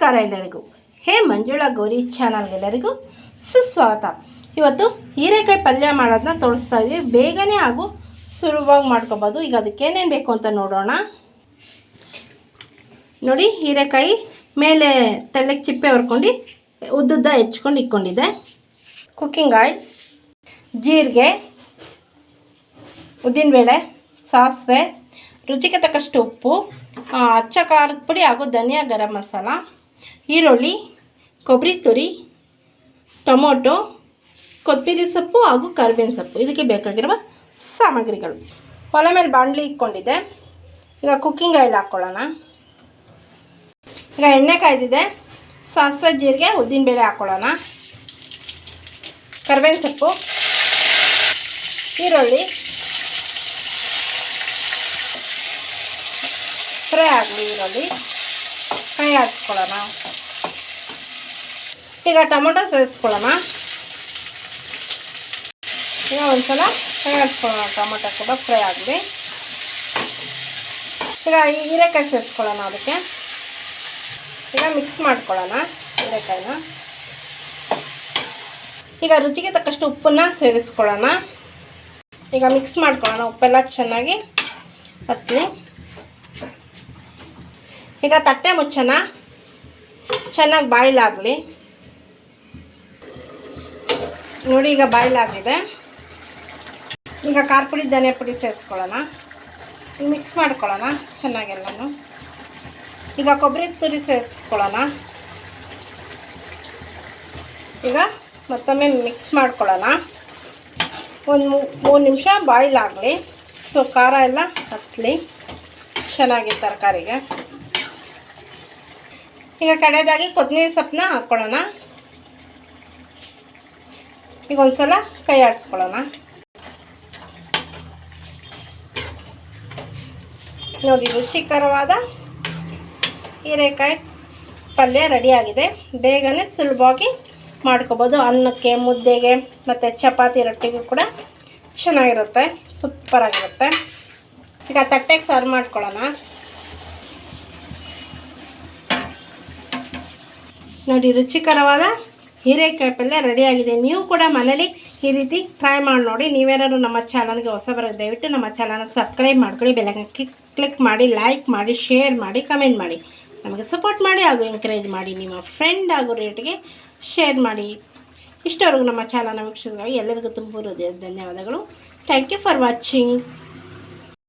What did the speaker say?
ನಮಸ್ಕಾರ ಎಲ್ಲರಿಗೂ. ಹೇ ಮಂಜುಳಾ ಗೌರಿ ಚಾನಲ್ಗೆಲ್ಲರಿಗೂ ಸುಸ್ವಾಗತ. ಇವತ್ತು ಹೀರೆಕಾಯಿ ಪಲ್ಯ ಮಾಡೋದನ್ನ ತೋರಿಸ್ತಾ ಇದ್ದೀವಿ. ಬೇಗನೆ ಹಾಗೂ ಸುಲಭವಾಗಿ ಮಾಡ್ಕೋಬೋದು. ಈಗ ಅದಕ್ಕೆ ಏನೇನು ಬೇಕು ಅಂತ ನೋಡೋಣ. ನೋಡಿ, ಹೀರೆಕಾಯಿ ಮೇಲೆ ತೆಳ್ಳಗೆ ಚಿಪ್ಪೆ ಹೊರ್ಕೊಂಡು ಉದ್ದುದ್ದ ಹೆಚ್ಕೊಂಡು ಇಟ್ಕೊಂಡಿದ್ದೆ. ಕುಕ್ಕಿಂಗ್ ಆಯಿಲ್, ಜೀರಿಗೆ, ಉದ್ದಿನಬೇಳೆ, ಸಾಸಿವೆ, ರುಚಿಗೆ ತಕ್ಕಷ್ಟು ಉಪ್ಪು, ಅಚ್ಚ ಖಾರದ ಪುಡಿ ಹಾಗೂ ಧನಿಯಾ ಗರಂ ಮಸಾಲ, ಈರುಳ್ಳಿ, ಕೊಬ್ಬರಿ ತುರಿ, ಟೊಮೊಟೊ, ಕೊತ್ತಂಬರಿ ಸೊಪ್ಪು ಹಾಗೂ ಕರಿಬೇವಿನ ಸೊಪ್ಪು. ಇದಕ್ಕೆ ಬೇಕಾಗಿರುವ ಸಾಮಗ್ರಿಗಳು. ಒಲೆ ಮೇಲೆ ಬಾಣಲಿ ಇಟ್ಕೊಂಡಿದ್ದೆ. ಈಗ ಕುಕ್ಕಿಂಗ್ ಆಯಿಲ್ ಹಾಕ್ಕೊಳ್ಳೋಣ. ಈಗ ಎಣ್ಣೆ ಕಾಯ್ದಿದೆ. ಸಾಸಿವೆ, ಜೀರಿಗೆ, ಉದ್ದಿನಬೇಳೆ ಹಾಕ್ಕೊಳ್ಳೋಣ. ಕರಿಬೇವಿನ ಸೊಪ್ಪು, ಈರುಳ್ಳಿ ಫ್ರೈ ಆಗಲಿ. ಈರುಳ್ಳಿ ಫ್ರೈ ಹಾಕ್ಕೊಳ್ಳೋಣ. ಈಗ ಟೊಮೊಟೊ ಸೇರಿಸ್ಕೊಳ್ಳೋಣ. ಈಗ ಒಂದ್ಸಲ ಫ್ರೈ ಹಾಕ್ಕೊಳ್ಳೋಣ. ಟೊಮೊಟೊ ಕೂಡ ಫ್ರೈ ಆಗಲಿ. ಈಗ ಹೀರೆಕಾಯಿ ಸೇರಿಸ್ಕೊಳ್ಳೋಣ. ಅದಕ್ಕೆ ಈಗ ಮಿಕ್ಸ್ ಮಾಡ್ಕೊಳ್ಳೋಣ ಹೀರೆಕಾಯಿನ. ಈಗ ರುಚಿಗೆ ತಕ್ಕಷ್ಟು ಉಪ್ಪನ್ನು ಸೇರಿಸ್ಕೊಳ್ಳೋಣ. ಈಗ ಮಿಕ್ಸ್ ಮಾಡ್ಕೊಳ್ಳೋಣ. ಉಪ್ಪೆಲ್ಲ ಚೆನ್ನಾಗಿ ಹತ್ತಲಿ. ಈಗ ತಟ್ಟೆ ಮುಚ್ಚೋಣ. ಚೆನ್ನಾಗಿ ಬಾಯ್ಲ್ ಆಗಲಿ. ನೋಡಿ, ಈಗ ಬಾಯ್ಲ್ ಆಗಿದೆ. ಈಗ ಖಾರ ಪುಡಿ, ಧನಿಯಾ ಪುಡಿ ಸೇರಿಸ್ಕೊಳ್ಳೋಣ. ಈಗ ಮಿಕ್ಸ್ ಮಾಡ್ಕೊಳ್ಳೋಣ ಚೆನ್ನಾಗೆಲ್ಲನೂ. ಈಗ ಕೊಬ್ಬರಿ ತುರಿ ಸೇರಿಸ್ಕೊಳ್ಳೋಣ. ಈಗ ಮತ್ತೊಮ್ಮೆ ಮಿಕ್ಸ್ ಮಾಡ್ಕೊಳ್ಳೋಣ. ಒಂದು 3 ನಿಮಿಷ ಬಾಯ್ಲ್ ಆಗಲಿ. ಸೊ ಖಾರ ಎಲ್ಲ ಹತ್ತಲಿ ಚೆನ್ನಾಗಿ ತರಕಾರಿಗೆ. ಈಗ ಕಡೆಯದಾಗಿ ಕೊತ್ತಂಬರಿ ಸೊಪ್ಪನ್ನ ಹಾಕ್ಕೊಳ್ಳೋಣ. ಈಗ ಒಂದ್ಸಲ ಕೈ ಆಡಿಸ್ಕೊಳ್ಳೋಣ. ನೋಡಿ, ರುಚಿಕರವಾದ ಹೀರೆಕಾಯಿ ಪಲ್ಯ ರೆಡಿಯಾಗಿದೆ. ಬೇಗನೆ ಸುಲಭವಾಗಿ ಮಾಡ್ಕೋಬೋದು. ಅನ್ನಕ್ಕೆ, ಮುದ್ದೆಗೆ ಮತ್ತು ಚಪಾತಿ ರೊಟ್ಟಿಗೂ ಕೂಡ ಚೆನ್ನಾಗಿರುತ್ತೆ. ಸೂಪರಾಗಿರುತ್ತೆ. ಈಗ ತಟ್ಟೆಗೆ ಸರ್ವ್ ಮಾಡ್ಕೊಳ್ಳೋಣ. ನೋಡಿ, ರುಚಿಕರವಾದ ಹೀರೆಕಾಯಿ ಪಲ್ಯ ರೆಡಿಯಾಗಿದೆ. ನೀವು ಕೂಡ ಮನೇಲಿ ಈ ರೀತಿ ಟ್ರೈ ಮಾಡಿ ನೋಡಿ. ನೀವೇನಾದ್ರು ನಮ್ಮ ಚಾನಲ್ಗೆ ಹೊಸಬರ ದಯವಿಟ್ಟು ನಮ್ಮ ಚಾನಲ್ಗೆ ಸಬ್ಸ್ಕ್ರೈಬ್ ಮಾಡ್ಕೊಳ್ಳಿ. ಬೆಲ್ಲೈಕನ್ ಕ್ಲಿಕ್ ಮಾಡಿ, ಲೈಕ್ ಮಾಡಿ, ಶೇರ್ ಮಾಡಿ, ಕಮೆಂಟ್ ಮಾಡಿ. ನಮಗೆ ಸಪೋರ್ಟ್ ಮಾಡಿ ಹಾಗೂ ಎಂಕರೇಜ್ ಮಾಡಿ. ನಿಮ್ಮ ಫ್ರೆಂಡ್ ಹಾಗೂ ರೇಟಿಗೆ ಶೇರ್ ಮಾಡಿ. ಇಷ್ಟವರೆಗೂ ನಮ್ಮ ಚಾನಲ್ನ ವೀಕ್ಷಕರಿಗೆ ಎಲ್ಲರಿಗೂ ತುಂಬ ಹೃದಯದ ಧನ್ಯವಾದಗಳು. Thank you for watching.